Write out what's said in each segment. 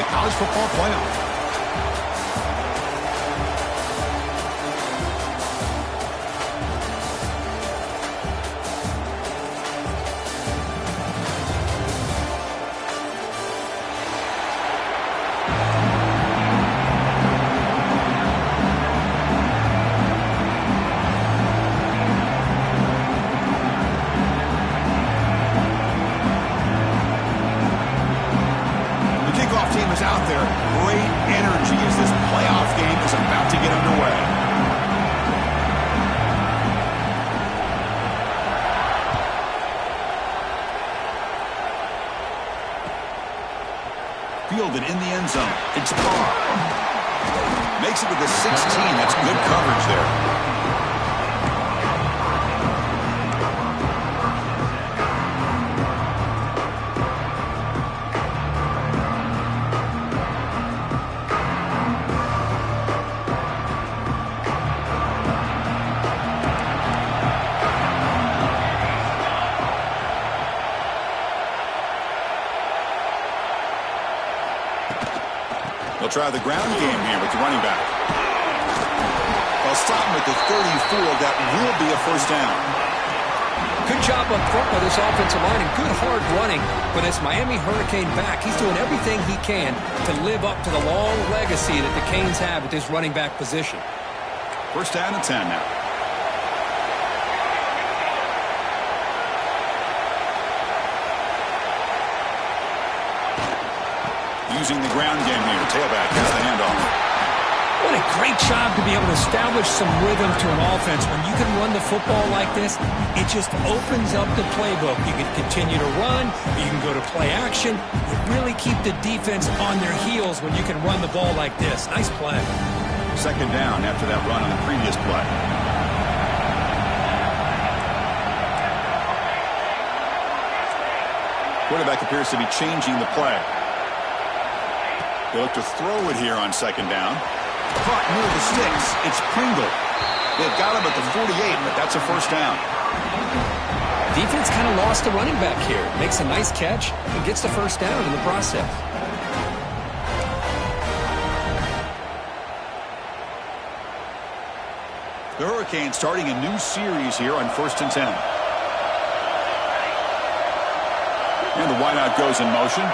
the college football playoff. Team is out there. Great energy as this playoff game is about to get underway. Fielded in the end zone. It's Carr. Makes it to the 16. That's good coverage there. They'll try the ground game here with the running back. They'll stop him at the 34. That will be a first down. Good job up front by this offensive line and good hard running. But as Miami Hurricane back, he's doing everything he can to live up to the long legacy that the Canes have at this running back position. First down and 10 now. Using the ground game here. Tailback gets the handoff. What a great job to be able to establish some rhythm to an offense. When you can run the football like this, it just opens up the playbook. You can continue to run, you can go to play action. You really keep the defense on their heels when you can run the ball like this. Nice play. Second down after that run on the previous play. Quarterback appears to be changing the play. They look to throw it here on second down. Caught near the sticks. It's Pringle. They've got him at the 48, but that's a first down. Defense kind of lost the running back here. Makes a nice catch and gets the first down in the process. The Hurricanes starting a new series here on 1st and 10. And the wideout goes in motion.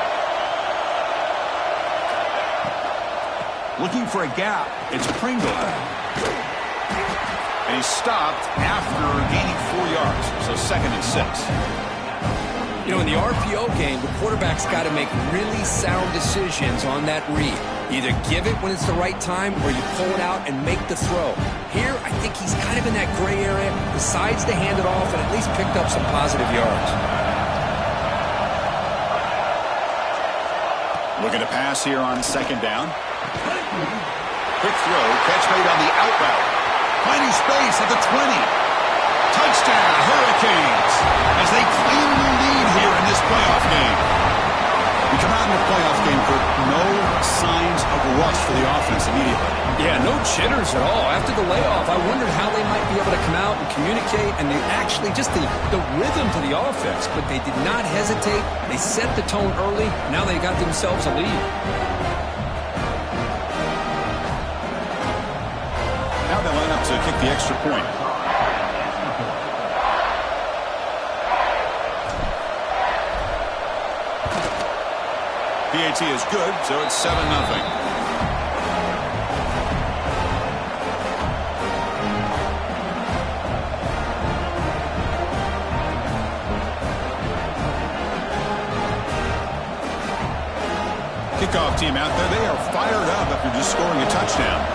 Looking for a gap. It's Pringle. And he's stopped after gaining 4 yards. So 2nd and 6. You know, in the RPO game, the quarterback's got to make really sound decisions on that read. Either give it when it's the right time or you pull it out and make the throw. Here, I think he's kind of in that gray area, decides to hand it off and at least picked up some positive yards. Looking to pass here on second down. Quick throw, catch made on the out route. Finding space at the 20. Touchdown, Hurricanes, as they claim the lead here in this playoff game. We come out in the playoff game, Kurt, no signs of rust for the offense immediately. Yeah, no jitters at all. After the layoff, I wondered how they might be able to come out and communicate, and they actually just the rhythm to the offense, but they did not hesitate. They set the tone early. Now they got themselves a lead. Now they line up to kick the extra point. PAT is good, so it's 7-0. Kickoff team out there, they are fired up after just scoring a touchdown.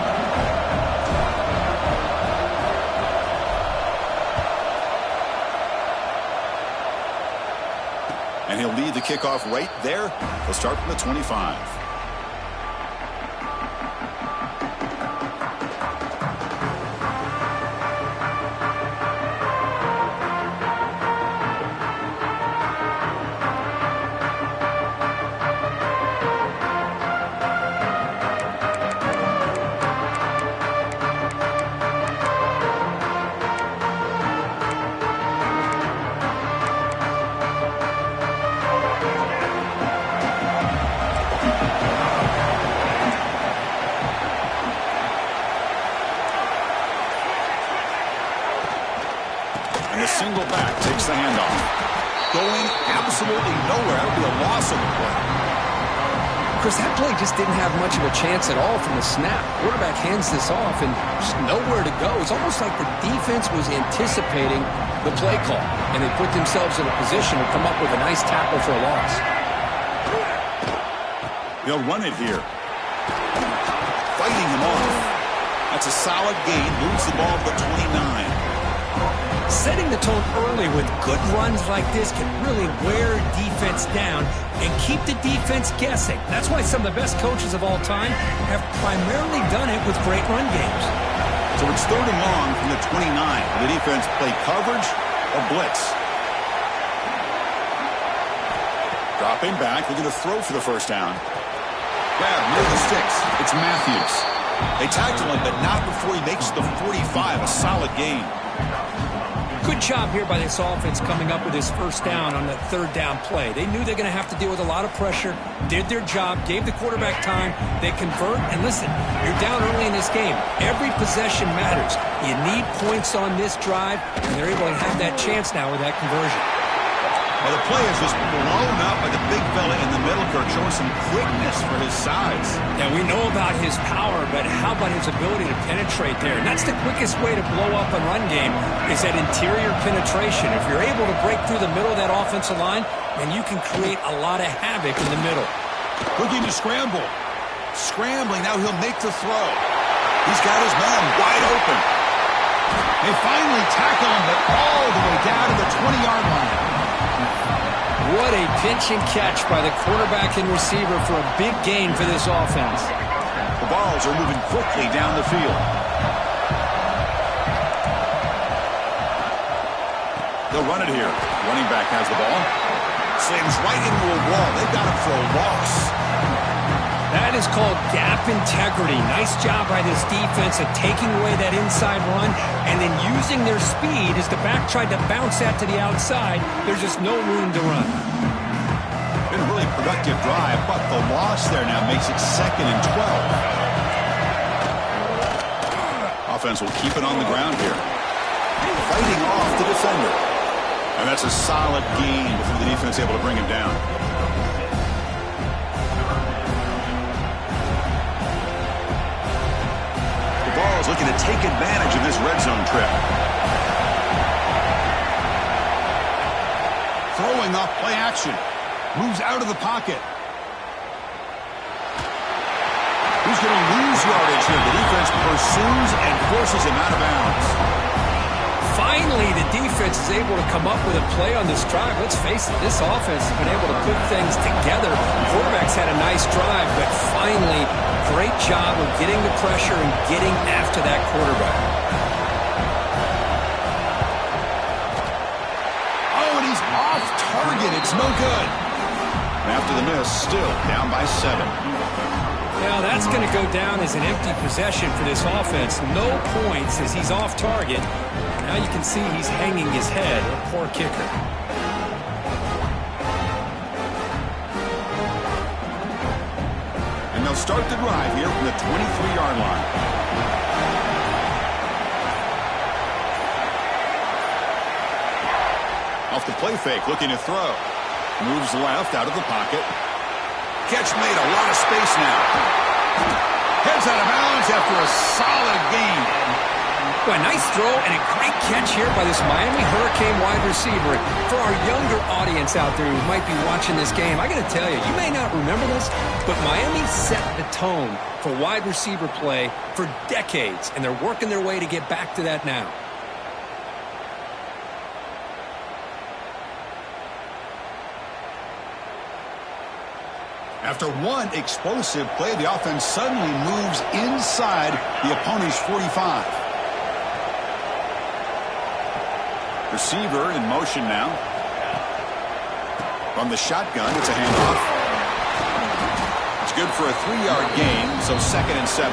And he'll lead the kickoff right there. He'll start from the 25. single back takes the handoff. Going absolutely nowhere. That would be a loss of the play. Chris, that play just didn't have much of a chance at all from the snap. Quarterback hands this off and just nowhere to go. It's almost like the defense was anticipating the play call, and they put themselves in a position to come up with a nice tackle for a loss. They'll run it here. Fighting him off. That's a solid gain. Moves the ball to the 29. Setting the tone early with good runs like this can really wear defense down and keep the defense guessing. That's why some of the best coaches of all time have primarily done it with great run games. So it's 3rd and long from the 29. The defense play coverage or blitz. Dropping back, looking to throw for the first down. Grab near the sticks. It's Matthews. They tackle him, but not before he makes the 45. A solid gain. Good job here by this offense coming up with his first down on the 3rd down play. They knew they're going to have to deal with a lot of pressure, did their job, gave the quarterback time, they convert, and listen, you're down early in this game. Every possession matters. You need points on this drive, and they're able to have that chance now with that conversion. Well, the play is just blown up by the big fella in the middle, Kirk, showing some quickness for his size. Yeah, we know about his power, but how about his ability to penetrate there? And that's the quickest way to blow up a run game is that interior penetration. If you're able to break through the middle of that offensive line, then you can create a lot of havoc in the middle. Looking to scramble. Scrambling, now he'll make the throw. He's got his man wide open. They finally tackle him, but all the way down to the 20-yard line. What a pinch and catch by the quarterback and receiver for a big gain for this offense. The balls are moving quickly down the field. They'll run it here. Running back has the ball. Slams right into a wall. They've got him for a loss. That is called gap integrity. Nice job by this defense at taking away that inside run and then using their speed as the back tried to bounce that to the outside. There's just no room to run. Been a really productive drive, but the loss there now makes it 2nd and 12. Offense will keep it on the ground here. Fighting off the defender. And that's a solid gain before the defense able to bring him down. Ball's looking to take advantage of this red zone trip. Throwing off play action. Moves out of the pocket. He's going to lose yardage here. The defense pursues and forces him out of bounds. Finally, the defense is able to come up with a play on this drive. Let's face it, this offense has been able to put things together. The quarterback's had a nice drive, but finally, great job of getting the pressure and getting after that quarterback. Oh, and he's off target. It's no good. After the miss, still down by 7. Now that's going to go down as an empty possession for this offense. No points as he's off target. Now you can see he's hanging his head. A poor kicker. And they'll start the drive here from the 23-yard line. Off the play fake, looking to throw. Moves left out of the pocket. Catch made, a lot of space now. Heads out of bounds after a solid gain. Well, a nice throw and a great catch here by this Miami Hurricane wide receiver. For our younger audience out there who might be watching this game, I got to tell you, you may not remember this, but Miami set the tone for wide receiver play for decades, and they're working their way to get back to that now. After one explosive play, the offense suddenly moves inside the opponent's 45. Receiver in motion now. From the shotgun, it's a handoff. It's good for a 3-yard gain, so 2nd and 7.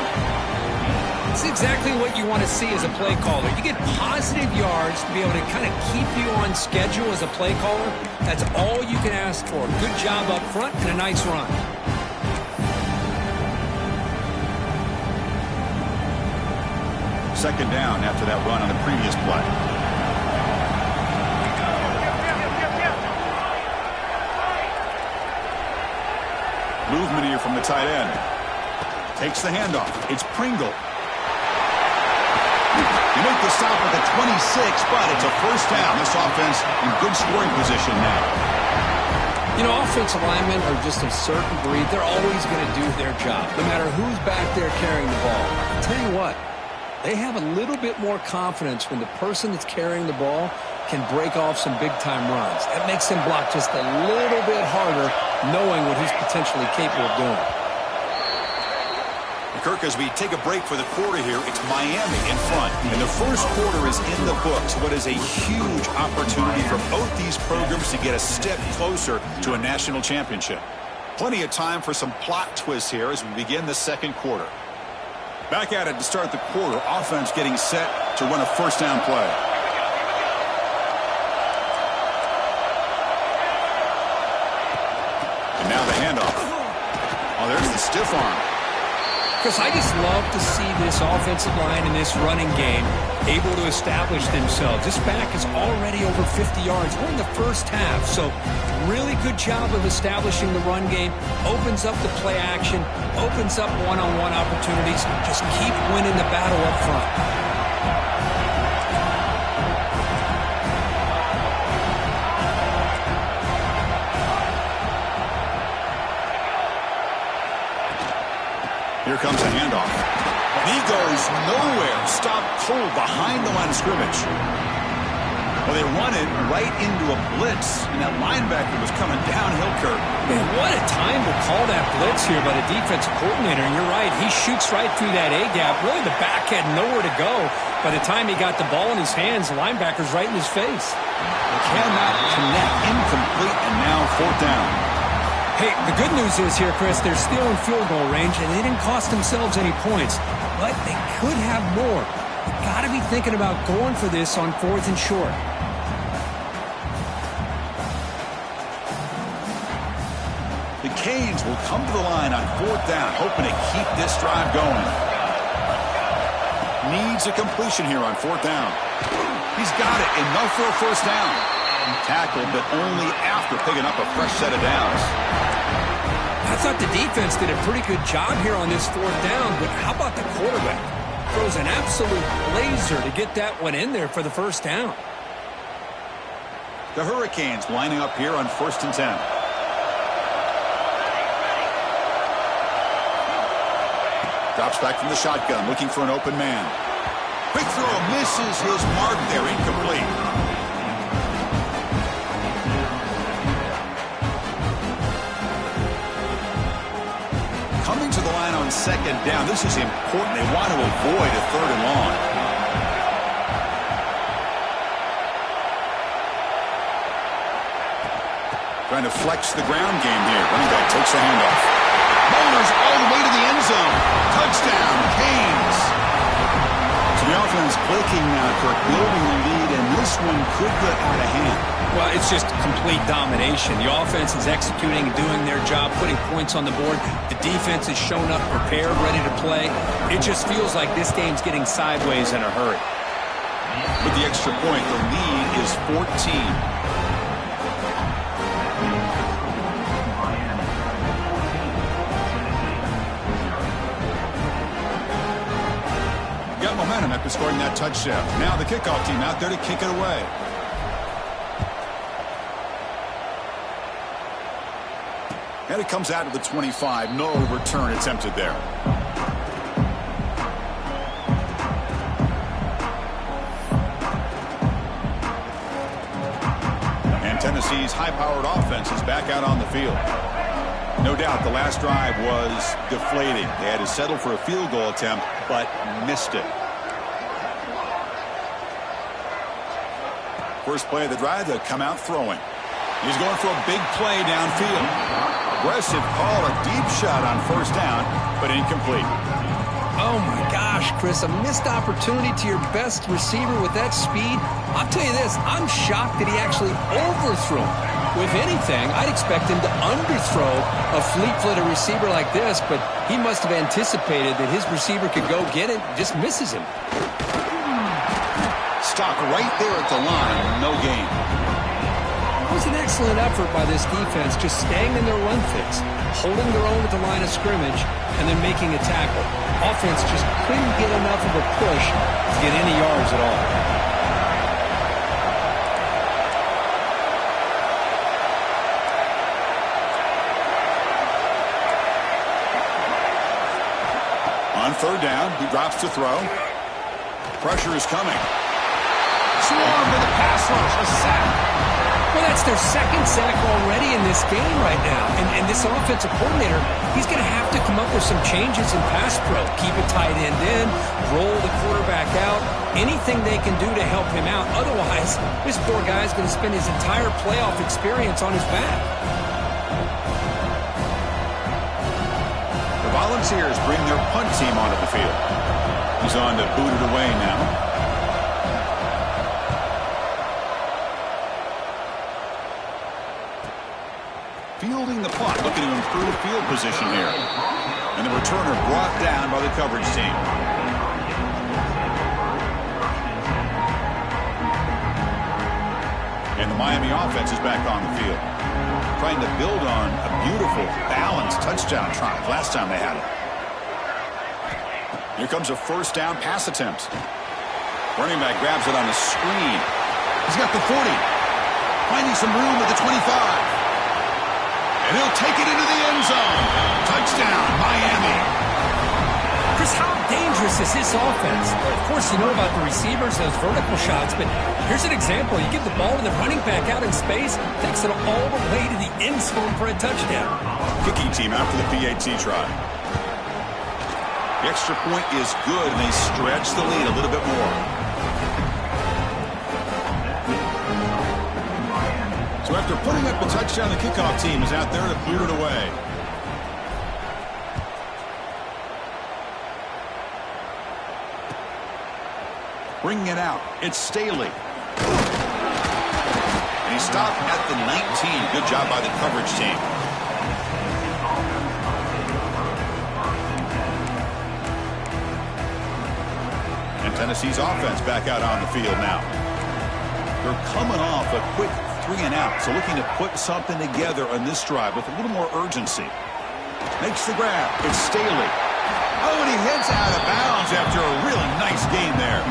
It's exactly what you want to see as a play caller. You get positive yards to be able to kind of keep you on schedule as a play caller. That's all you can ask for. Good job up front and a nice run. Second down after that run on the previous play. Movement here from the tight end. Takes the handoff. It's Pringle. You make the stop at the 26, but it's a first down. This offense in good scoring position now. You know, offensive linemen are just a certain breed. They're always going to do their job, no matter who's back there carrying the ball. I'll tell you what, they have a little bit more confidence when the person that's carrying the ball can break off some big-time runs. That makes him block just a little bit harder, knowing what he's potentially capable of doing. Kirk, as we take a break for the quarter here, it's Miami in front. And the first quarter is in the books. What is a huge opportunity for both these programs to get a step closer to a national championship. Plenty of time for some plot twists here as we begin the second quarter. Back at it to start the quarter. Offense getting set to run a first down play. And now the handoff. Oh, there's the stiff arm. Because I just love to see this offensive line in this running game able to establish themselves. This back is already over 50 yards. We're in the first half, so really good job of establishing the run game. Opens up the play action, opens up one-on-one opportunities. Just keep winning the battle up front. Here comes a handoff. And he goes nowhere. Stopped cold behind the line of scrimmage. Well, they run it right into a blitz, and that linebacker was coming downhill, Kirk. Man, what a time to call that blitz here by the defensive coordinator. And you're right, he shoots right through that A-gap. Really, the back had nowhere to go. By the time he got the ball in his hands, the linebacker's right in his face. Cannot connect. Incomplete, and now fourth down. Hey, the good news is here, Chris, they're still in field goal range, and they didn't cost themselves any points. But they could have more. You've got to be thinking about going for this on fourth and short. The Canes will come to the line on fourth down, hoping to keep this drive going. Needs a completion here on fourth down. He's got it. Enough for a first down. Tackled, but only after picking up a fresh set of downs. I thought the defense did a pretty good job here on this fourth down, but how about the quarterback? Throws an absolute laser to get that one in there for the first down. The Hurricanes lining up here on 1st and 10. Drops back from the shotgun, looking for an open man. Quick throw, misses his mark there, incomplete. Coming to the line on second down. This is important. They want to avoid a third and long. Trying to flex the ground game here. Running back takes the handoff. Bowlers all the way to the end zone. Touchdown, Canes. So the offense clicking now, Kirk, building the lead, and this one could get out of hand. Well, it's just complete domination. The offense is executing and doing their job, putting points on the board. The defense is shown up, prepared, ready to play. It just feels like this game's getting sideways in a hurry. With the extra point, the lead is 14. Got momentum after scoring that touchdown. Now the kickoff team out there to kick it away. And it comes out to the 25. No return attempted there. And Tennessee's high-powered offense is back out on the field. No doubt the last drive was deflating. They had to settle for a field goal attempt, but missed it. First play of the drive, they'll come out throwing. He's going for a big play downfield. Aggressive call, a deep shot on first down, but incomplete. Oh, my gosh, Chris, a missed opportunity to your best receiver with that speed. I'll tell you this, I'm shocked that he actually overthrew him. With anything, I'd expect him to underthrow a fleet-footed receiver like this, but he must have anticipated that his receiver could go get it, just misses him. Stop right there at the line, no gain. was an excellent effort by this defense, just staying in their run fix, holding their own at the line of scrimmage, and then making a tackle. Offense just couldn't get enough of a push to get any yards at all. On third down, he drops to throw. Pressure is coming. Swarm with a pass rush, a sack. Well, that's their second sack already in this game right now. And this offensive coordinator, he's going to have to come up with some changes in pass pro. Keep a tight end in, roll the quarterback out, anything they can do to help him out. Otherwise, this poor guy's going to spend his entire playoff experience on his back. The Volunteers bring their punt team onto the field. He's on to boot it away now. Fielding the punt, looking to improve field position here. And the returner brought down by the coverage team. And the Miami offense is back on the field, trying to build on a beautiful, balanced touchdown drive last time they had it. Here comes a first down pass attempt. Running back grabs it on the screen. He's got the 40. Finding some room at the 25. And he'll take it into the end zone. Touchdown, Miami. Chris, how dangerous is this offense? Of course, you know about the receivers, those vertical shots, but here's an example. You give the ball to the running back out in space, takes it all the way to the end zone for a touchdown. Kicking team after the PAT try. The extra point is good, and they stretch the lead a little bit more. So after putting up a touchdown, the kickoff team is out there to boot it away. Bringing it out, it's Staley. And he stopped at the 19. Good job by the coverage team. And Tennessee's offense back out on the field now. They're coming off a quick 3-and-out, so looking to put something together on this drive with a little more urgency. Makes the grab. It's Staley. Oh, and he heads out of bounds after a really nice game there.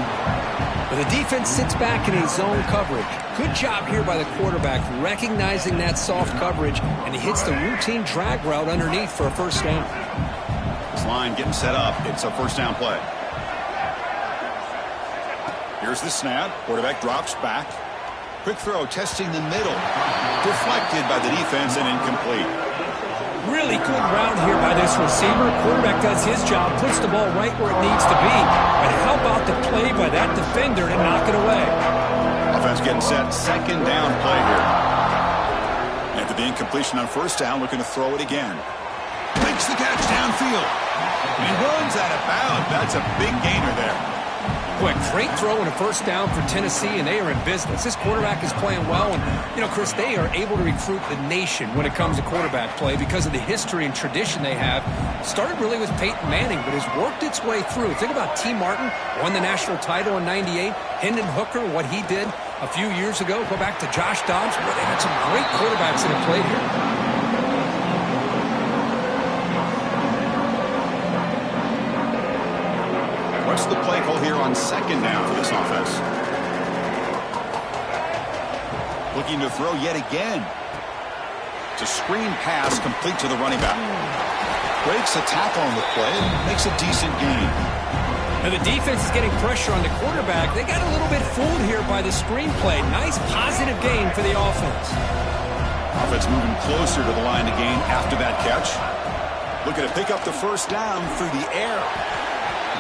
Well, the defense sits back in his zone coverage. Good job here by the quarterback, recognizing that soft coverage, and he hits the routine drag route underneath for a first down. This line getting set up. It's a first down play. Here's the snap. Quarterback drops back. Quick throw testing the middle. Deflected by the defense and incomplete. Really good route here by this receiver. Quarterback does his job, puts the ball right where it needs to be. But how about the play by that defender to knock it away? Offense getting set. Second down play here. After the incompletion on first down, looking to throw it again. Makes the catch downfield. And he runs out of bounds. That's a big gainer there. Boy, great throw and a first down for Tennessee, and they are in business. This quarterback is playing well, and, you know, Chris, they are able to recruit the nation when it comes to quarterback play because of the history and tradition they have. Started really with Peyton Manning, but has worked its way through. Think about T. Martin, won the national title in '98. Hendon Hooker, what he did a few years ago. Go back to Josh Dobbs. Boy, they had some great quarterbacks that have played here. What's the play call here on second down for this offense? Looking to throw yet again. It's a screen pass complete to the running back. Breaks a tackle on the play and makes a decent gain. Now the defense is getting pressure on the quarterback. They got a little bit fooled here by the screen play. Nice positive gain for the offense. Offense moving closer to the line to gain after that catch. Looking to pick up the first down through the air.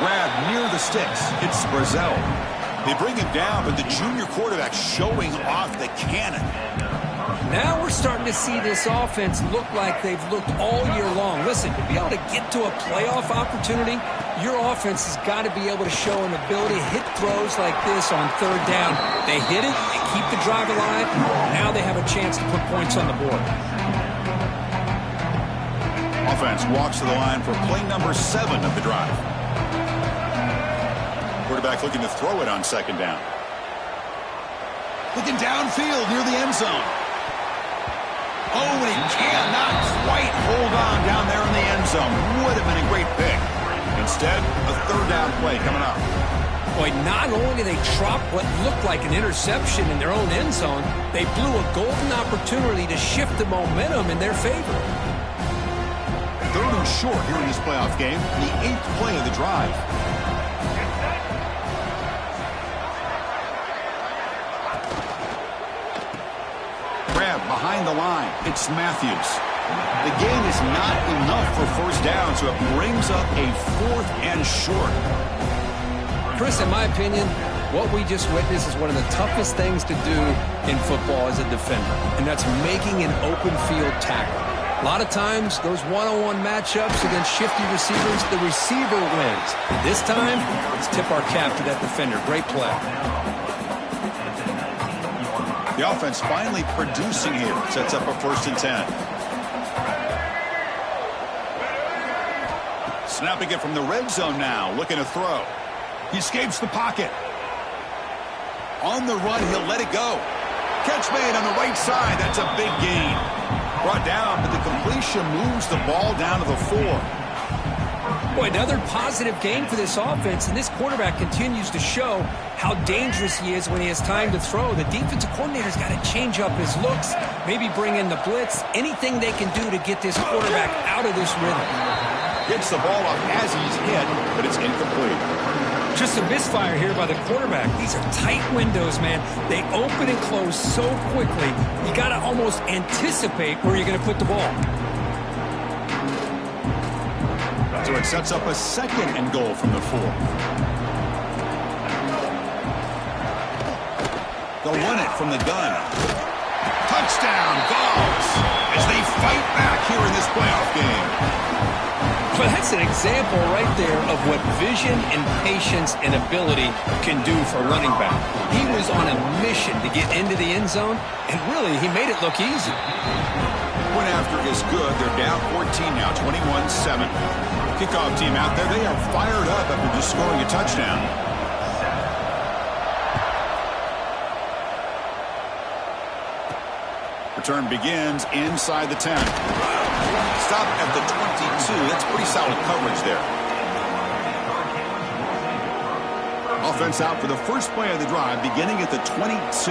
Grab near the sticks. It's Brazil. They bring him down, but the junior quarterback showing off the cannon. Now we're starting to see this offense look like they've looked all year long. Listen, to be able to get to a playoff opportunity, your offense has got to be able to show an ability to hit throws like this on third down. They hit it, they keep the drive alive. Now they have a chance to put points on the board. Offense walks to the line for play number 7 of the drive. Quarterback looking to throw it on second down. Looking downfield near the end zone. Oh, and he cannot quite hold on down there in the end zone. Would have been a great pick. Instead, a third down play coming up. Boy, not only did they drop what looked like an interception in their own end zone, they blew a golden opportunity to shift the momentum in their favor. Third and short here in this playoff game, the 8th play of the drive. Grab behind the line. It's Matthews. The gain is not enough for first down, so it brings up a 4th and short. Chris, in my opinion, what we just witnessed is one of the toughest things to do in football as a defender, and that's making an open field tackle. A lot of times, those one-on-one matchups against shifty receivers, the receiver wins. This time, let's tip our cap to that defender. Great play. The offense finally producing here. Sets up a 1st and 10. Snapping it from the red zone now. Looking to throw. He escapes the pocket. On the run, he'll let it go. Catch made on the right side. That's a big gain. Brought down, but the completion moves the ball down to the 4. Boy, another positive game for this offense, and this quarterback continues to show how dangerous he is when he has time to throw. The defensive coordinator's got to change up his looks, maybe bring in the blitz, anything they can do to get this quarterback out of this rhythm. Gets the ball up as he's hit, but it's incomplete. Just a misfire here by the quarterback. These are tight windows, man. They open and close so quickly, you got to almost anticipate where you're going to put the ball. So it sets up a 2nd and goal from the 4. They'll run it from the gun. Touchdown, Vols, as they fight back here in this playoff game. Well, that's an example right there of what vision and patience and ability can do for a running back. He was on a mission to get into the end zone, and really, he made it look easy. Point after is good. They're down 14 now, 21-7. Kickoff team out there. They are fired up after just scoring a touchdown. Return begins inside the 10. Stop at the 22. That's pretty solid coverage there. Offense out for the first play of the drive, beginning at the 22.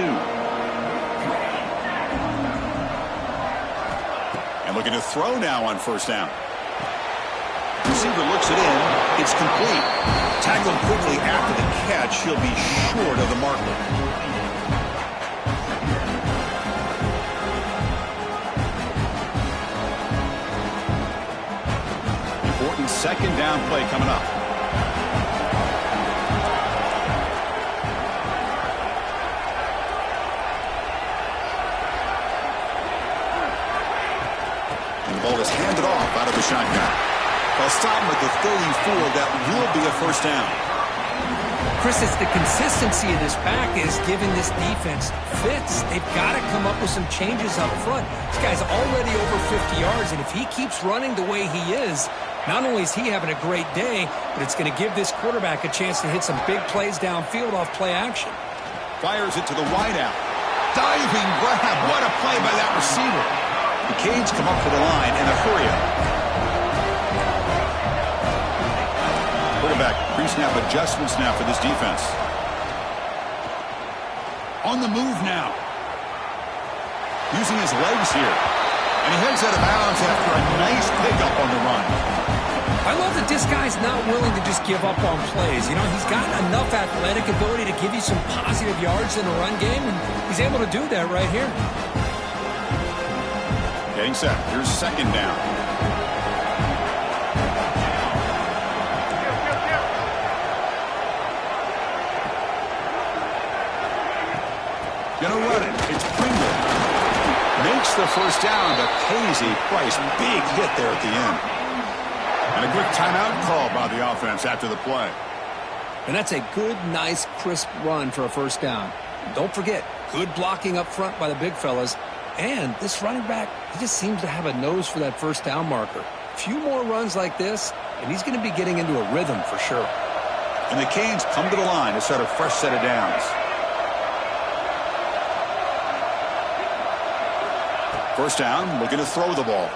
And looking to throw now on 1st down. Receiver looks it in. It's complete. Tackled quickly after the catch. He'll be short of the marker. Important 2nd down play coming up. And the ball is handed off out of the shotgun. They'll stop him at the 34. That will be a 1st down. Chris, it's the consistency of this pack is giving this defense fits. They've got to come up with some changes up front. This guy's already over 50 yards, and if he keeps running the way he is, not only is he having a great day, but it's going to give this quarterback a chance to hit some big plays downfield off play action. Fires it to the wideout. Diving grab. What a play by that receiver. The Canes come up for the line in a hurry-up. Quarterback pre-snap adjustments now for this defense. On the move now. Using his legs here. And he heads out of bounds after a nice pickup on the run. I love that this guy's not willing to just give up on plays. You know, he's got enough athletic ability to give you some positive yards in the run game, and he's able to do that right here. Getting set. Here's 2nd down. Gonna run it. It's Pringle. Makes the 1st down, but pays a price. Big hit there at the end. And a quick timeout call by the offense after the play. And that's a good, nice, crisp run for a 1st down. Don't forget, good blocking up front by the big fellas. And this running back, he just seems to have a nose for that 1st down marker. A few more runs like this, and he's going to be getting into a rhythm for sure. And the Canes come to the line to start a fresh set of downs. First down, looking to throw the ball.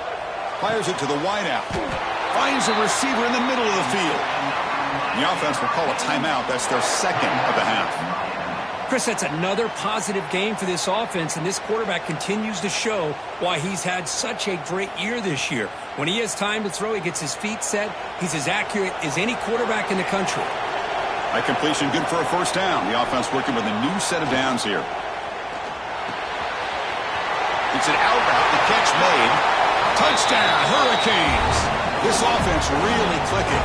Fires it to the wideout. Finds a receiver in the middle of the field. The offense will call a timeout. That's their second of the half. Chris, that's another positive game for this offense, and this quarterback continues to show why he's had such a great year this year. When he has time to throw, he gets his feet set. He's as accurate as any quarterback in the country. That completion good for a first down. The offense working with a new set of downs here. It's an out route. The catch made. Touchdown, Hurricanes. This offense really clicking.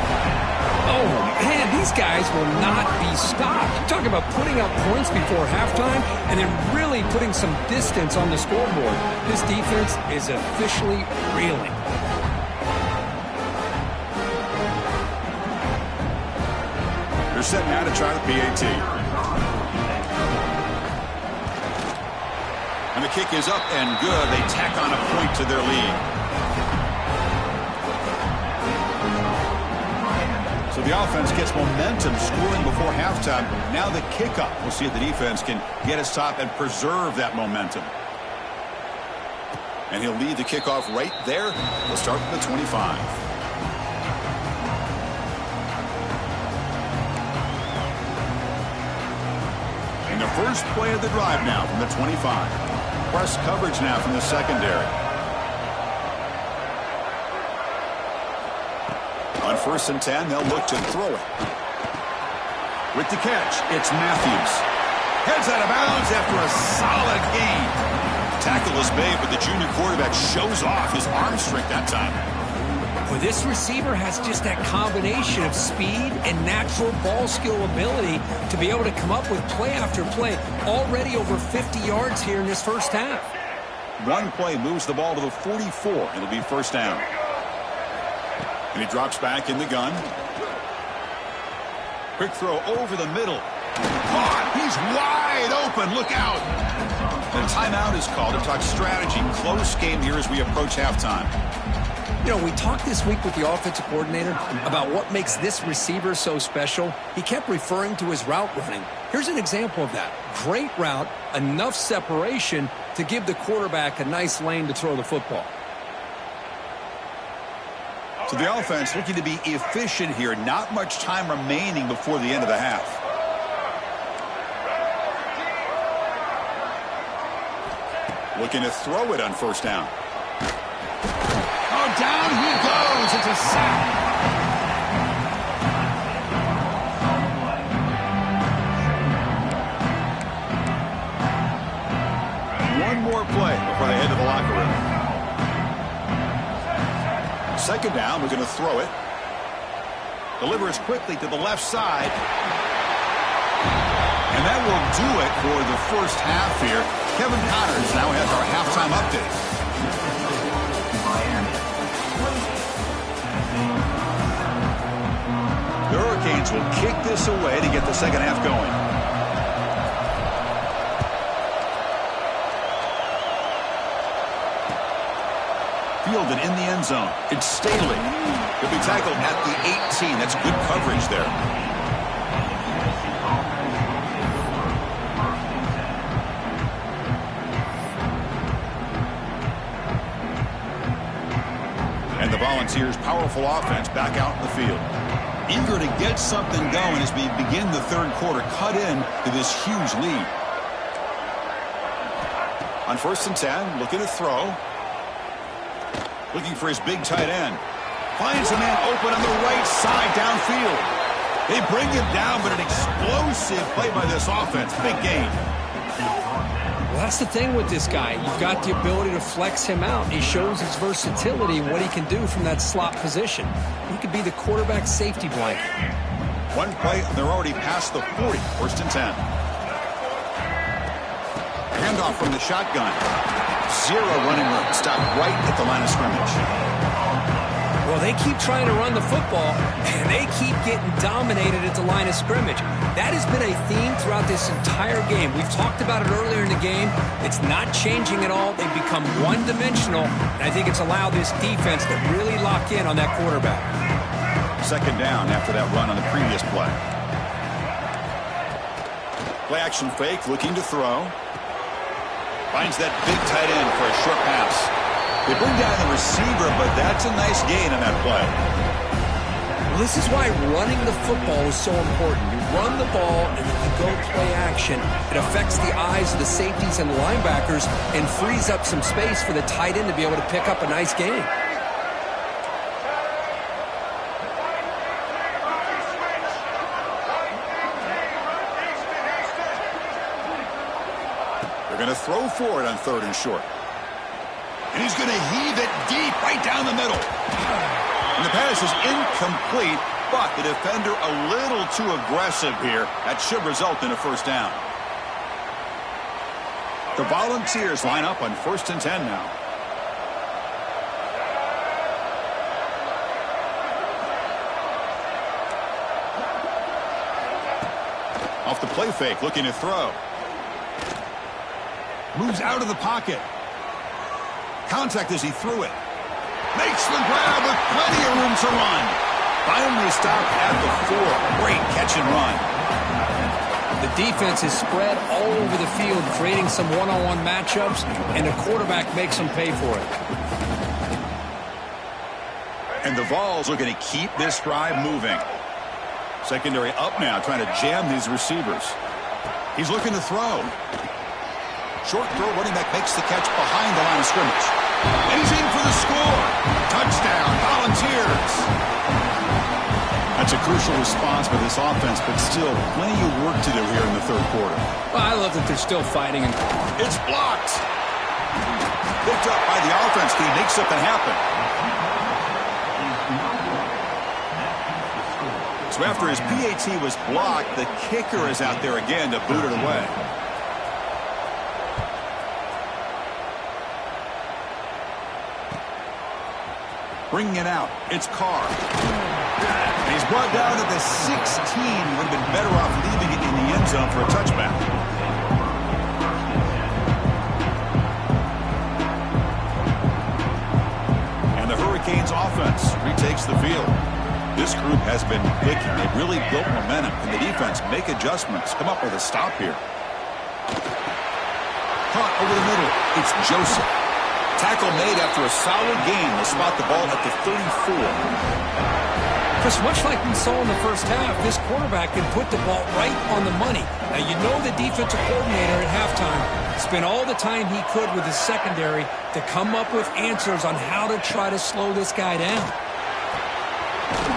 Oh, man, these guys will not be stopped. You talk about putting up points before halftime and then really putting some distance on the scoreboard. This defense is officially reeling. They're set now to try the PAT. And the kick is up and good. They tack on a point to their lead. So the offense gets momentum scoring before halftime. Now the kickoff. We'll see if the defense can get a stop and preserve that momentum. And he'll lead the kickoff right there. We'll start from the 25. And the first play of the drive now from the 25. Press coverage now from the secondary. On 1st and 10, they'll look to throw it. With the catch, it's Matthews. Heads out of bounds after a solid gain. Tackle is made, but the junior quarterback shows off his arm strength that time. Well, this receiver has just that combination of speed and natural ball skill ability to be able to come up with play after play. Already over 50 yards here in this first half. One play moves the ball to the 44. It'll be first down. And he drops back in the gun. Quick throw over the middle. Caught. He's wide open. Look out. The timeout is called to talk strategy. Close game here as we approach halftime. You know, we talked this week with the offensive coordinator about what makes this receiver so special. He kept referring to his route running. Here's an example of that. Great route, enough separation to give the quarterback a nice lane to throw the football. So the offense looking to be efficient here. Not much time remaining before the end of the half. Looking to throw it on first down. Oh, down he goes. It's a sack. One more play before they head to the locker room. Second down, we're going to throw it. Delivers quickly to the left side. And that will do it for the first half here. Kevin Connors now has our halftime update. The Hurricanes will kick this away to get the second half going. Fielded in the end zone. It's Staley. He'll be tackled at the 18. That's good coverage there. And the Volunteers' powerful offense back out in the field. Eager to get something going as we begin the third quarter. Cut in to this huge lead. On 1st and 10, looking to throw. Looking for his big tight end. Finds a man open on the right side downfield. They bring him down, but an explosive play by this offense. Big gain. Well, that's the thing with this guy. You've got the ability to flex him out. He shows his versatility and what he can do from that slot position. He could be the quarterback's safety blanket. One play, they're already past the 40. 1st and 10. Handoff from the shotgun. Zero running room. Stopped right at the line of scrimmage. Well, they keep trying to run the football, and they keep getting dominated at the line of scrimmage. That has been a theme throughout this entire game. We've talked about it earlier in the game. It's not changing at all. They've become one-dimensional, and I think it's allowed this defense to really lock in on that quarterback. Second down after that run on the previous play. Play action fake, looking to throw. Finds that big tight end for a short pass. They bring down the receiver, but that's a nice gain on that play. Well, this is why running the football is so important. You run the ball and then you go play action. It affects the eyes of the safeties and linebackers and frees up some space for the tight end to be able to pick up a nice gain. Going to throw for it on 3rd and short. And he's going to heave it deep right down the middle. And the pass is incomplete, but the defender a little too aggressive here. That should result in a first down. The Volunteers line up on 1st and 10 now. Off the play fake, looking to throw. Moves out of the pocket. Contact as he threw it. Makes the grab with plenty of room to run. Finally stopped at the 4. Great catch and run. The defense is spread all over the field, creating some one-on-one matchups, and the quarterback makes them pay for it. And the Vols are going to keep this drive moving. Secondary up now, trying to jam these receivers. He's looking to throw. Short throw, running back makes the catch behind the line of scrimmage. And he's in for the score. Touchdown, Volunteers. That's a crucial response by this offense, but still plenty of work to do here in the 3rd quarter. Well, I love that they're still fighting. It's blocked. Picked up by the offense. Can he make something happen? So after his PAT was blocked, the kicker is out there again to boot it away. Bringing it out, it's Carr. And he's brought down to the 16. Would have been better off leaving it in the end zone for a touchback. And the Hurricanes offense retakes the field. This group has been clicking. They've really built momentum. Can the defense make adjustments? Come up with a stop here. Caught over the middle. It's Joseph. Tackle made after a solid gain. They'll spot the ball at the 34. Chris, much like we saw in the first half, this quarterback can put the ball right on the money. Now, you know the defensive coordinator at halftime spent all the time he could with his secondary to come up with answers on how to try to slow this guy down.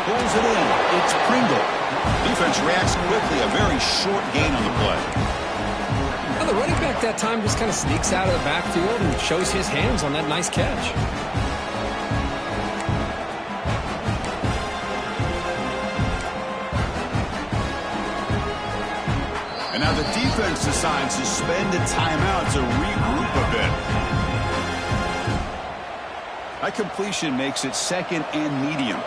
Pulls it in. It's Pringle. Defense reacts quickly. A very short gain on the play. Now, the running back that time just kind of sneaks out of the backfield and shows his hands on that nice catch. And now the defense decides to spend a timeout to regroup a bit. That completion makes it 2nd and medium.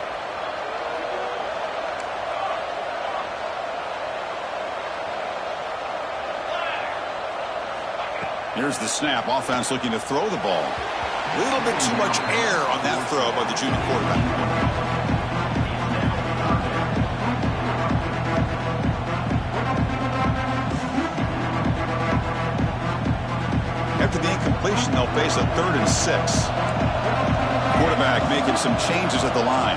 Here's the snap. Offense looking to throw the ball. A little bit too much air on that throw by the junior quarterback. After the incompletion, they'll face a 3rd and 6. Quarterback making some changes at the line.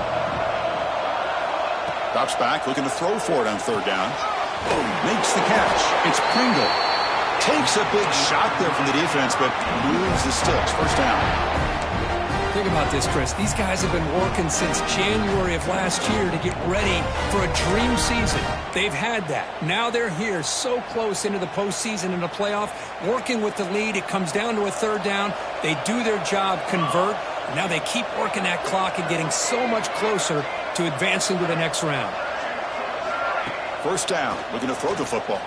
Drops back, looking to throw for it on 3rd down. Makes the catch. It's Pringle. Takes a big shot there from the defense, but moves the sticks. First down. Think about this, Chris. These guys have been working since January of last year to get ready for a dream season. They've had that. Now they're here so close into the postseason and the playoff, working with the lead. It comes down to a 3rd down. They do their job, convert. Now they keep working that clock and getting so much closer to advancing to the next round. First down. Looking to throw the football.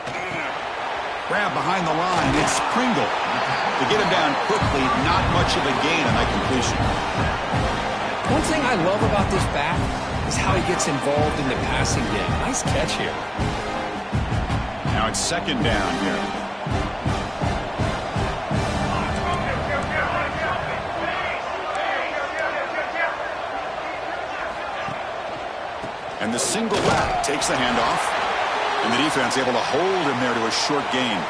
Grab behind the line. It's Pringle. To get him down quickly, not much of a gain on that completion. One thing I love about this back is how he gets involved in the passing game. Nice catch here. Now it's 2nd down here. And the single back takes the handoff. And the defense able to hold him there to a short gain.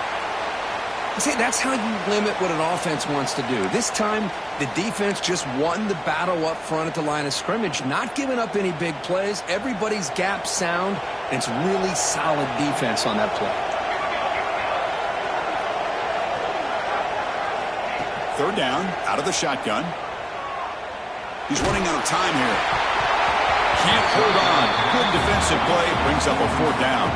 See, that's how you limit what an offense wants to do. This time, the defense just won the battle up front at the line of scrimmage, not giving up any big plays. Everybody's gap sound, and it's really solid defense on that play. Third down, out of the shotgun. He's running out of time here. Can't hold on. Good defensive play. Brings up a fourth down.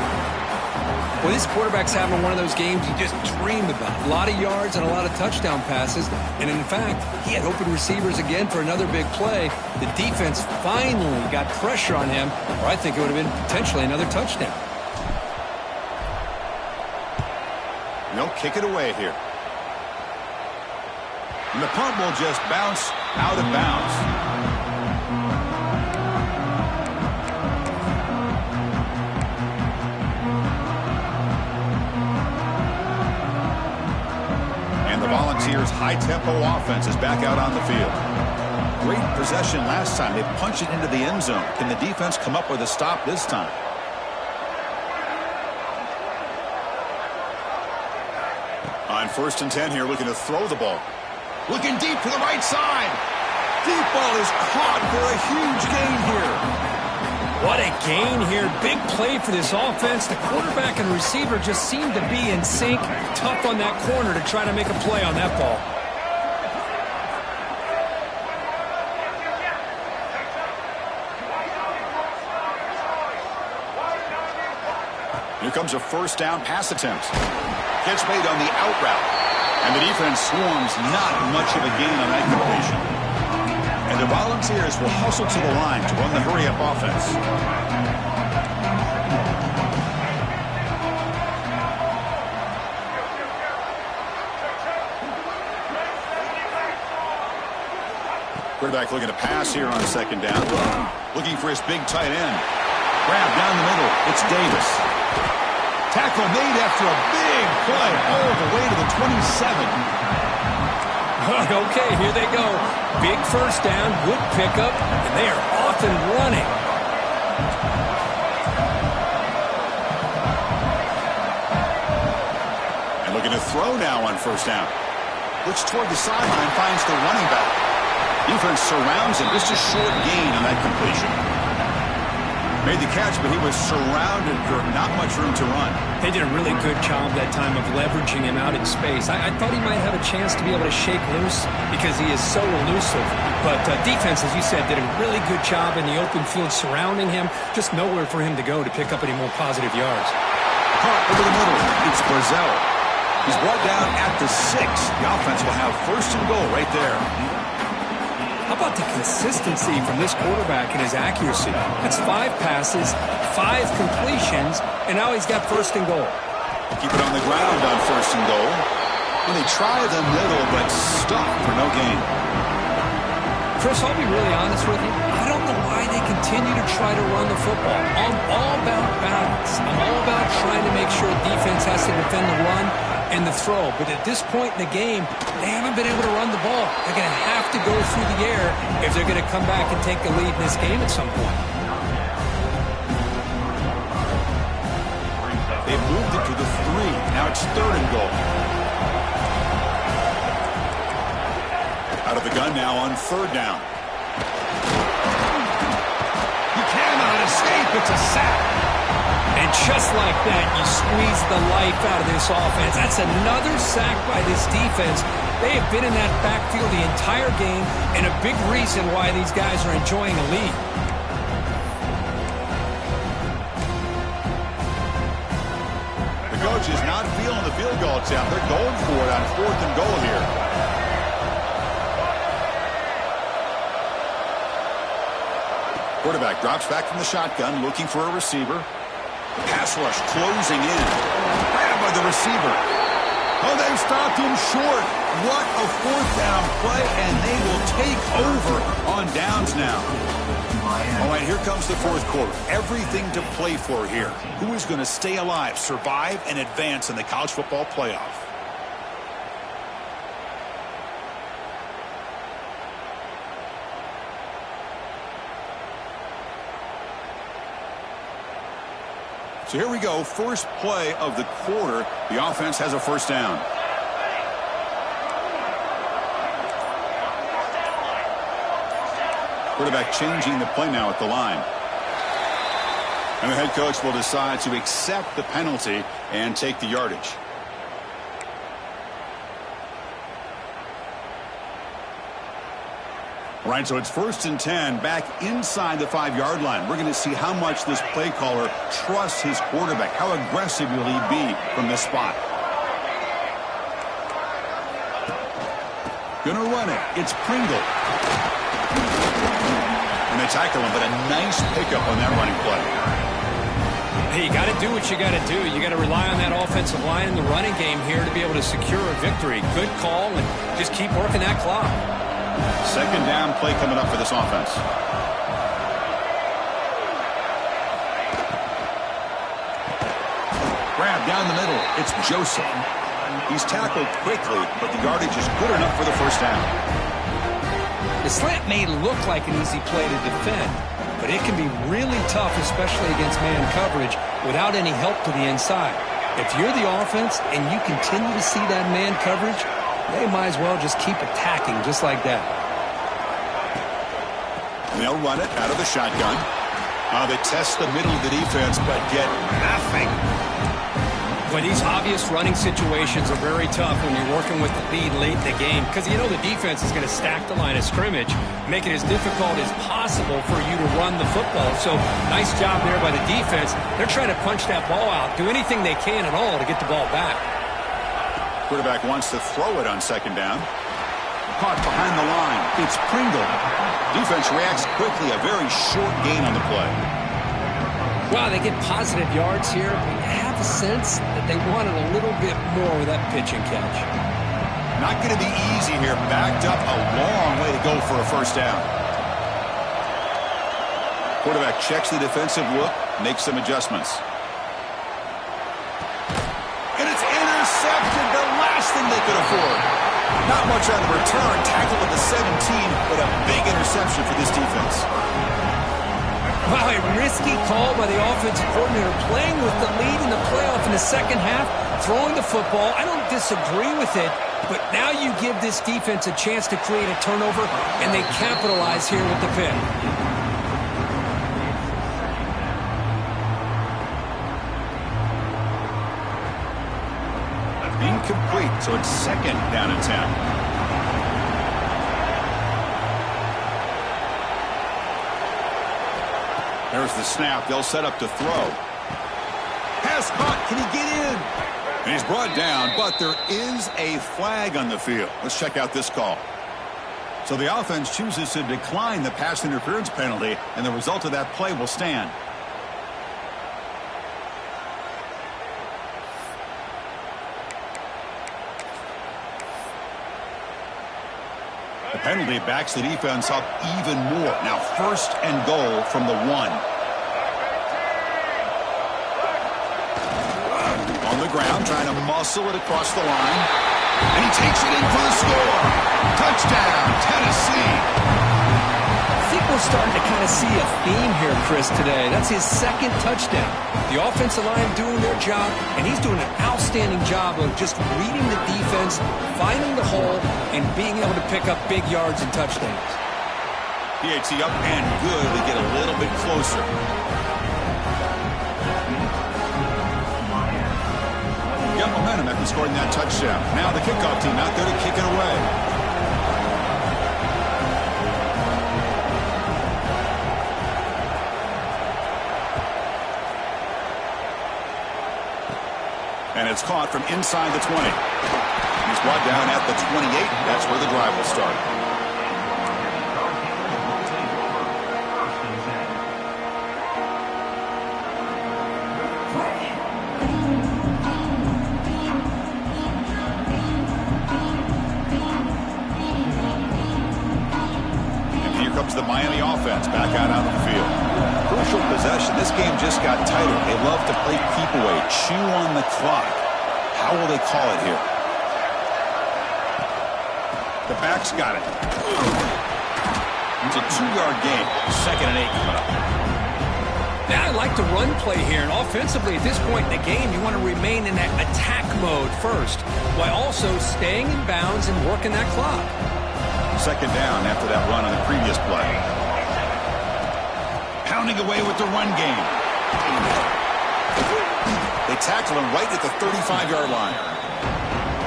Well, this quarterback's having one of those games you just dream about. A lot of yards and a lot of touchdown passes. And in fact, he had open receivers again for another big play. The defense finally got pressure on him, or I think it would have been potentially another touchdown. And they'll kick it away here. And the punt will just bounce out of bounds. The Volunteers' high-tempo offense is back out on the field. Great possession last time. They punched it into the end zone. Can the defense come up with a stop this time? On 1st and 10 here, looking to throw the ball. Looking deep to the right side. Deep ball is caught for a huge gain here. What a gain here. Big play for this offense. The quarterback and receiver just seem to be in sync. Tough on that corner to try to make a play on that ball. Here comes a first down pass attempt. Catch made on the out route. And the defense swarms, not much of a gain on that completion. And the Volunteers will hustle to the line to run the hurry-up offense. Quarterback looking to pass here on 2nd down. Looking for his big tight end. Grab down the middle. It's Davis. Tackle made after a big play all the way to the 27. Okay, here they go. Big first down, good pickup, and they are off and running. And looking to throw now on 1st down. Looks toward the sideline, finds the running back. Defense surrounds him. Just a short gain on that completion. Made the catch, but he was surrounded for not much room to run. They did a really good job that time of leveraging him out in space. I thought he might have a chance to be able to shake loose because he is so elusive. But defense, as you said, did a really good job in the open field surrounding him. Just nowhere for him to go to pick up any more positive yards. Caught over the middle. It's Brazil. He's brought down at the 6. The offense will have 1st and goal right there. How about the consistency from this quarterback and his accuracy? That's 5 passes, 5 completions, and now he's got 1st and goal. Keep it on the ground on 1st and goal. And they try the middle, but stop for no gain. Chris, I'll be really honest with you. I don't know why they continue to try to run the football. I'm all about balance. I'm all about trying to make sure defense has to defend the run and the throw. But at this point in the game, they haven't been able to run the ball. They're going to have to go through the air if they're going to come back and take the lead in this game at some point. They've moved it to the 3. Now it's 3rd and goal. Out of the gun now on 3rd down. You cannot escape. It's a sack. And just like that, you squeeze the life out of this offense. That's another sack by this defense. They have been in that backfield the entire game, and a big reason why these guys are enjoying a lead. The coach is not feeling the field goal attempt. They're going for it on 4th and goal here. Quarterback drops back from the shotgun, looking for a receiver. Pass rush closing in. Grabbed by the receiver. Oh, they've stopped him short. What a 4th down play, and they will take over on downs now. All right, here comes the 4th quarter. Everything to play for here. Who is going to stay alive, survive, and advance in the college football playoff? So here we go, first play of the quarter. The offense has a 1st down. Quarterback changing the play now at the line. And the head coach will decide to accept the penalty and take the yardage. All right, so it's 1st and 10 back inside the 5-yard line. We're going to see how much this play caller trusts his quarterback. How aggressive will he be from this spot? Going to run it. It's Pringle. And they tackle him, but a nice pickup on that running play. Hey, you got to do what you got to do. You got to rely on that offensive line in the running game here to be able to secure a victory. Good call, and just keep working that clock. 2nd down play coming up for this offense. Grab down the middle. It's Joseph. He's tackled quickly, but the yardage is good enough for the 1st down. The slant may look like an easy play to defend, but it can be really tough, especially against man coverage, without any help to the inside. If you're the offense and you continue to see that man coverage, they might as well just keep attacking just like that. And they'll run it out of the shotgun. They test the middle of the defense, but get nothing. But these obvious running situations are very tough when you're working with the lead late in the game, because you know the defense is going to stack the line of scrimmage, make it as difficult as possible for you to run the football. So nice job there by the defense. They're trying to punch that ball out, do anything they can at all to get the ball back. Quarterback wants to throw it on 2nd down. Caught behind the line. It's Pringle. Defense reacts quickly. A very short gain on the play. Wow, they get positive yards here. I have a sense that they wanted a little bit more with that pitch and catch. Not going to be easy here. Backed up a long way to go for a 1st down. Quarterback checks the defensive look, makes some adjustments. And it's intercepted. The last thing they could afford. Not much on the return. Tackled at the 17, but a big interception for this defense. Wow, a risky call by the offensive coordinator, playing with the lead in the playoff in the 2nd half, throwing the football. I don't disagree with it, but now you give this defense a chance to create a turnover, and they capitalize here with the pick. Incomplete, so it's 2nd down and 10. There's the snap. They'll set up to throw. Pass caught. Can he get in? And he's brought down, but there is a flag on the field. Let's check out this call. So the offense chooses to decline the pass interference penalty, and the result of that play will stand. The penalty backs the defense up even more. Now 1st and goal from the 1. On the ground, trying to muscle it across the line. And he takes it in for the score. Touchdown, Tennessee. I think we're starting to kind of see a theme here, Chris, today. That's his 2nd touchdown. The offensive line doing their job, and he's doing an outstanding job of just reading the defense, finding the hole, and being able to pick up big yards and touchdowns. PAT up and good. We get a little bit closer. Got momentum after scoring that touchdown. Now the kickoff team out there to kick it away. And it's caught from inside the 20. He's brought down at the 28. That's where the drive will start. And here comes the Miami offense back out on the field. Crucial possession. This game just got tighter. They love to play keep away, chew on the clock. How will they call it here? The back's got it. It's a 2-yard gain. 2nd and 8 coming up. Now I like the run play here, and offensively at this point in the game, you want to remain in that attack mode first, while also staying in bounds and working that clock. 2nd down after that run on the previous play. pounding away with the run game. They tackle him right at the 35-yard line.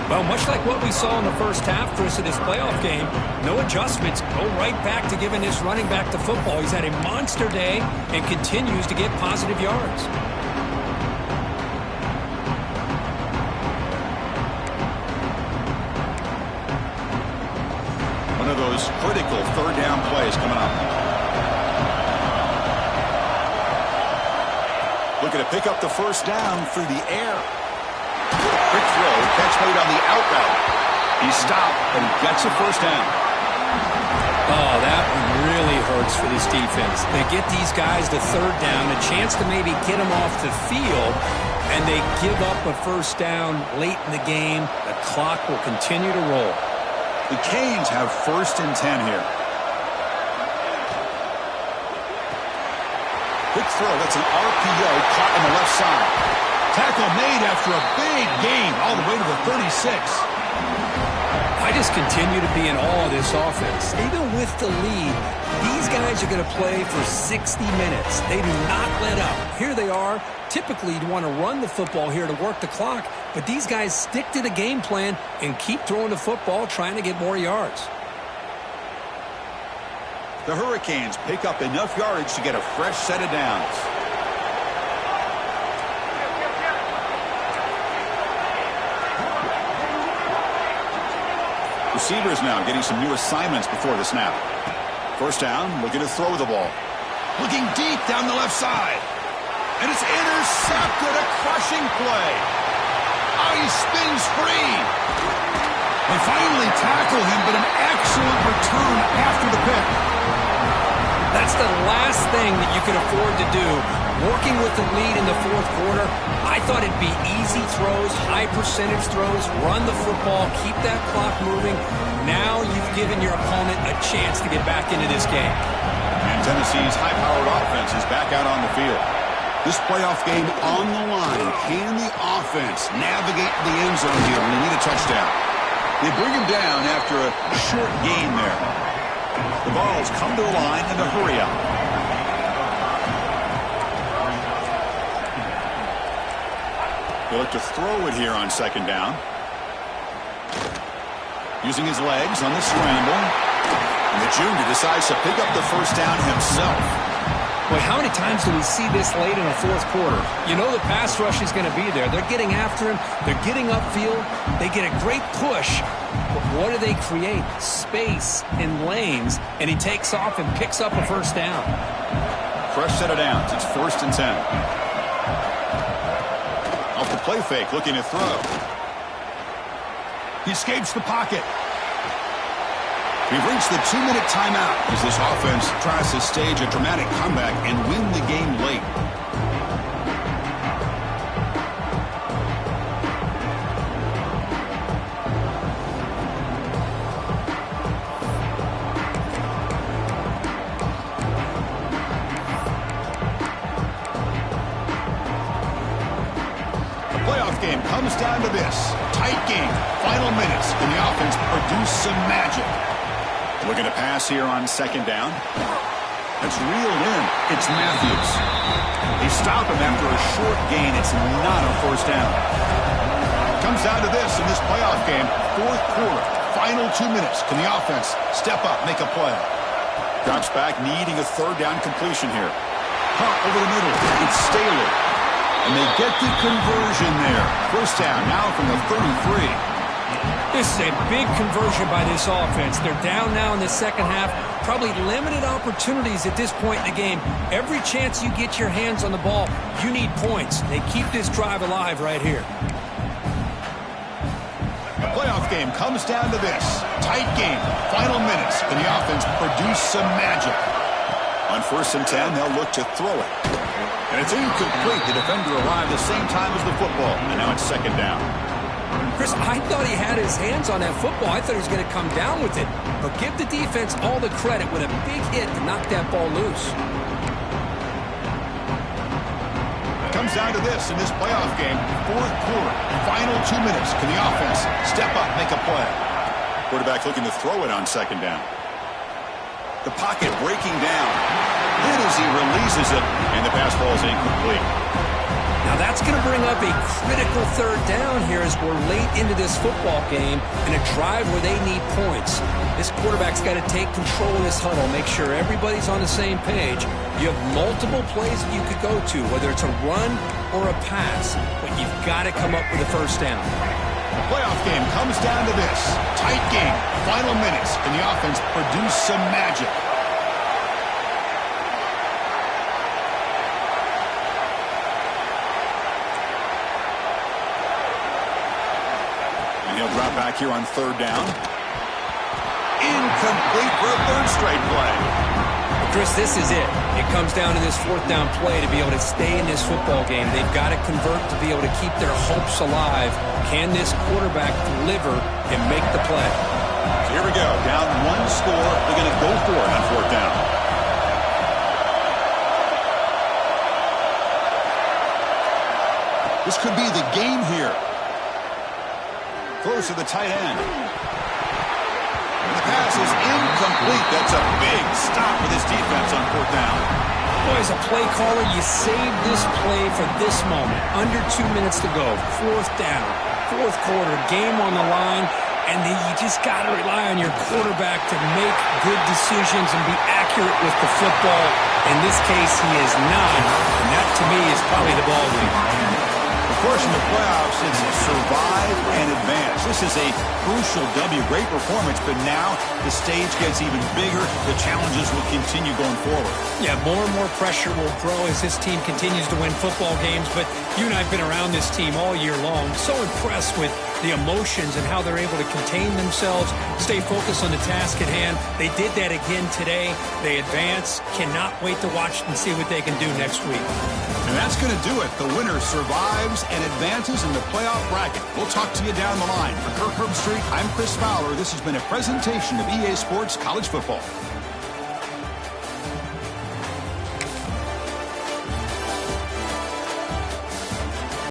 Well, much like what we saw in the first half, Chris, of this playoff game, no adjustments. Go right back to giving this running back the football. He's had a monster day and continues to get positive yards. One of those critical third down plays coming up. Looking to pick up the first down through the air. Quick throw, catch made on the out route. He stopped, and he gets a first down. Oh, that one really hurts for this defense. They get these guys the third down, a chance to maybe get them off the field, and they give up a first down late in the game. The clock will continue to roll. The Canes have 1st and 10 here. Quick throw, that's an RPO caught on the left side. Tackle made after a big gain all the way to the 36. I just continue to be in awe of this offense. Even with the lead, these guys are going to play for 60 minutes. They do not let up. Here they are. Typically, you'd want to run the football here to work the clock, but these guys stick to the game plan and keep throwing the football, trying to get more yards. The Hurricanes pick up enough yardage to get a fresh set of downs. Receivers now getting some new assignments before the snap. First down, looking to throw the ball. Looking deep down the left side. And it's intercepted, a crushing play. Oh, he spins free. They finally tackle him, but an excellent return after the pick. That's the last thing that you could afford to do. Working with the lead in the fourth quarter, I thought it'd be easy throws, high percentage throws, run the football, keep that clock moving. Now you've given your opponent a chance to get back into this game. And Tennessee's high-powered offense is back out on the field. This playoff game on the line. Can the offense navigate the end zone here when they need a touchdown? They bring him down after a short gain there. The balls come to the line in a hurry-up. They look to throw it here on second down. Using his legs on the scramble. And the junior decides to pick up the first down himself. Boy, how many times do we see this late in the fourth quarter? You know the pass rush is going to be there. They're getting after him. They're getting upfield. They get a great push. But what do they create? Space in lanes. And he takes off and picks up a first down. Fresh set of downs. It's 1st and 10. Off the play fake, looking to throw. He escapes the pocket. We've reached the 2-minute timeout as this offense tries to stage a dramatic comeback and win the game late. The playoff game comes down to this. Tight game. Final minutes. Can the offense produce some magic? Looking to pass here on second down. That's reeled in. It's Matthews. They stop him after a short gain. It's not a first down. Comes down to this in this playoff game. Fourth quarter. Final 2 minutes. Can the offense step up, make a play? Drops back, needing a third down completion here. Pump over the middle. It's Staley. And they get the conversion there. First down now from the 33. This is a big conversion by this offense. They're down now in the second half. Probably limited opportunities at this point in the game. Every chance you get your hands on the ball, you need points. They keep this drive alive right here. The playoff game comes down to this. Tight game. Final minutes. Can the offense produce some magic? On 1st and 10, they'll look to throw it. And it's incomplete. The defender arrived the same time as the football. And now it's second down. Chris, I thought he had his hands on that football. I thought he was going to come down with it. But give the defense all the credit with a big hit to knock that ball loose. It comes down to this in this playoff game. Fourth quarter. Final 2 minutes. Can the offense step up, make a play? Quarterback looking to throw it on second down. The pocket breaking down. hit as he releases it, and the pass ball is incomplete. Now that's going to bring up a critical third down here as we're late into this football game in a drive where they need points. This quarterback's got to take control of this huddle, make sure everybody's on the same page. You have multiple plays that you could go to, whether it's a run or a pass, but you've got to come up with a first down. The playoff game comes down to this. Tight game, final minutes. Can the offense produce some magic? He'll drop back here on third down. Incomplete for a third straight play. Chris, this is it. It comes down to this fourth down play to be able to stay in this football game. They've got to convert to be able to keep their hopes alive. Can this quarterback deliver and make the play? So here we go. Down one score. They're going to go for it on fourth down. This could be the game here. Close to the tight end. And the pass is incomplete. That's a big stop for this defense on fourth down. Boy, as a play caller, you saved this play for this moment. Under 2 minutes to go. Fourth down. Fourth quarter. Game on the line. And then you just got to rely on your quarterback to make good decisions and be accurate with the football. In this case, he is not. And that, to me, is probably the ball game. Of course, in the playoffs, it's survive and advance. This is a crucial W. Great performance, but now the stage gets even bigger. The challenges will continue going forward. Yeah, more and more pressure will grow as this team continues to win football games, but you and I have been around this team all year long. So impressed with the emotions and how they're able to contain themselves, stay focused on the task at hand. They did that again today. They advance. Cannot wait to watch and see what they can do next week. And that's going to do it. The winner survives and advances in the playoff bracket. We'll talk to you down the line. For Kirk Herbstreit, I'm Chris Fowler. This has been a presentation of EA Sports College Football.